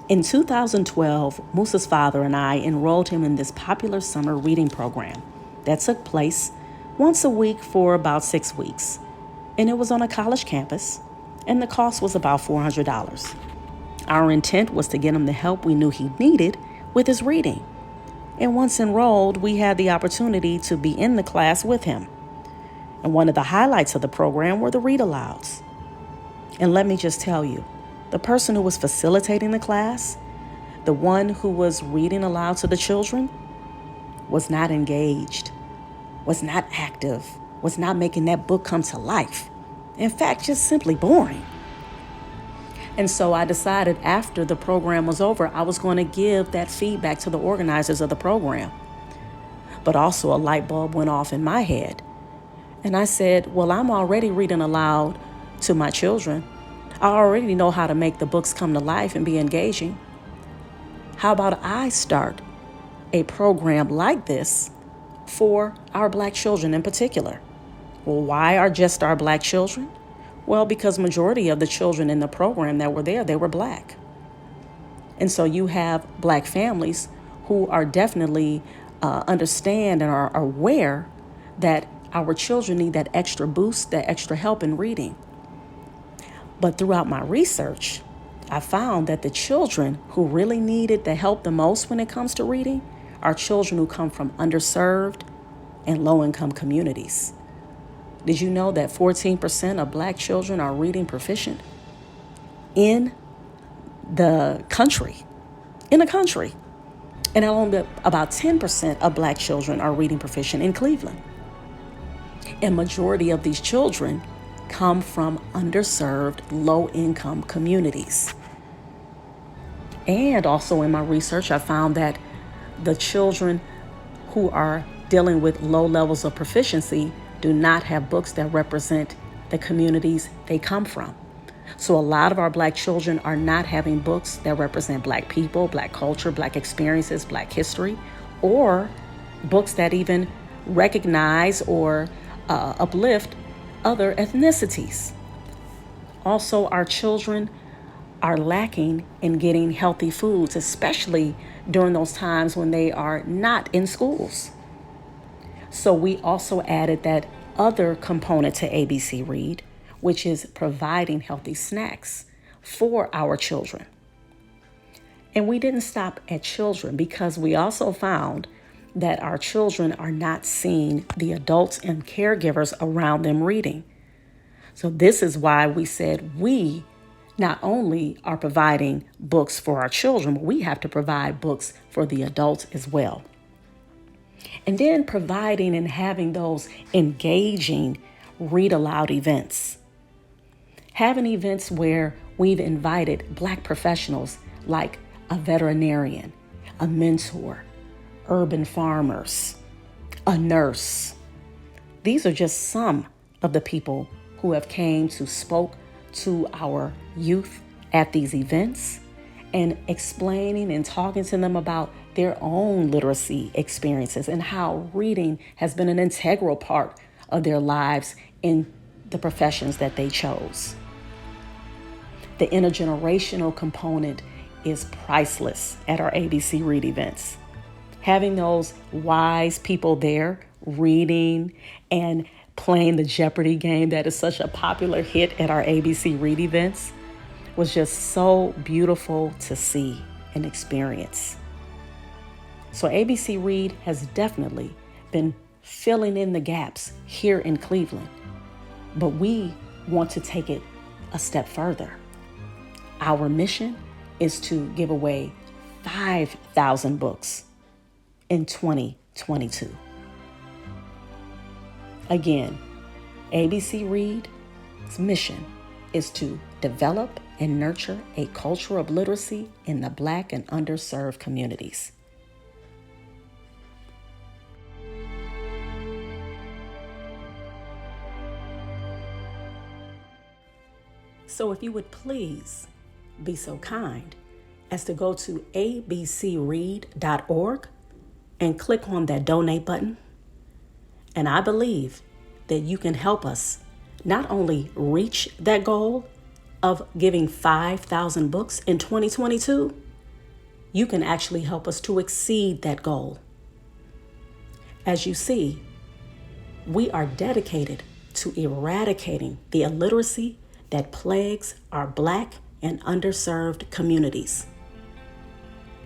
In 2012, Musa's father and I enrolled him in this popular summer reading program that took place once a week for about 6 weeks. And it was on a college campus, and the cost was about $400. Our intent was to get him the help we knew he needed with his reading. And once enrolled, we had the opportunity to be in the class with him. And one of the highlights of the program were the read-alouds. And let me just tell you, the person who was facilitating the class, the one who was reading aloud to the children, was not engaged, was not active, was not making that book come to life. In fact, just simply boring. And so I decided after the program was over, I was going to give that feedback to the organizers of the program. But also a light bulb went off in my head. And I said, well, I'm already reading aloud to my children. I already know how to make the books come to life and be engaging. How about I start a program like this for our Black children in particular? Well, why are just our Black children? Well, because majority of the children in the program that were there, they were Black. And so you have Black families who are definitely understand and are aware that our children need that extra boost, that extra help in reading. But throughout my research, I found that the children who really needed the help the most when it comes to reading are children who come from underserved and low-income communities. Did you know that 14% of Black children are reading proficient in the country? In the country. And only about 10% of Black children are reading proficient in Cleveland. And majority of these children come from underserved, low-income communities. And also in my research, I found that the children who are dealing with low levels of proficiency do not have books that represent the communities they come from. So a lot of our Black children are not having books that represent Black people, Black culture, Black experiences, Black history, or books that even recognize or uplift other ethnicities. Also, our children are lacking in getting healthy foods, especially during those times when they are not in schools. So we also added that other component to ABC Read, which is providing healthy snacks for our children. And we didn't stop at children because we also found that our children are not seeing the adults and caregivers around them reading. So this is why we said we not only are providing books for our children, but we have to provide books for the adults as well. And then providing and having those engaging read aloud events. Having events where we've invited Black professionals like a veterinarian, a mentor, urban farmers, a nurse. These are just some of the people who have came to spoke to our youth at these events and explaining and talking to them about their own literacy experiences and how reading has been an integral part of their lives in the professions that they chose. The intergenerational component is priceless at our ABC Read events. Having those wise people there reading and playing the Jeopardy game that is such a popular hit at our ABC Read events was just so beautiful to see and experience. So ABC Read has definitely been filling in the gaps here in Cleveland, but we want to take it a step further. Our mission is to give away 5,000 books in 2022. Again, ABC Read's mission is to develop and nurture a culture of literacy in the Black and underserved communities. So if you would please be so kind as to go to abcread.org and click on that donate button. And I believe that you can help us not only reach that goal of giving 5,000 books in 2022, you can actually help us to exceed that goal. As you see, we are dedicated to eradicating the illiteracy that plagues our Black and underserved communities.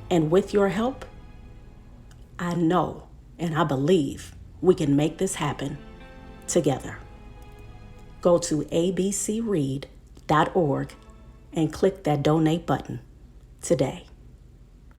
And with your help, I know and I believe we can make this happen together. Go to abcread.org and click that donate button today.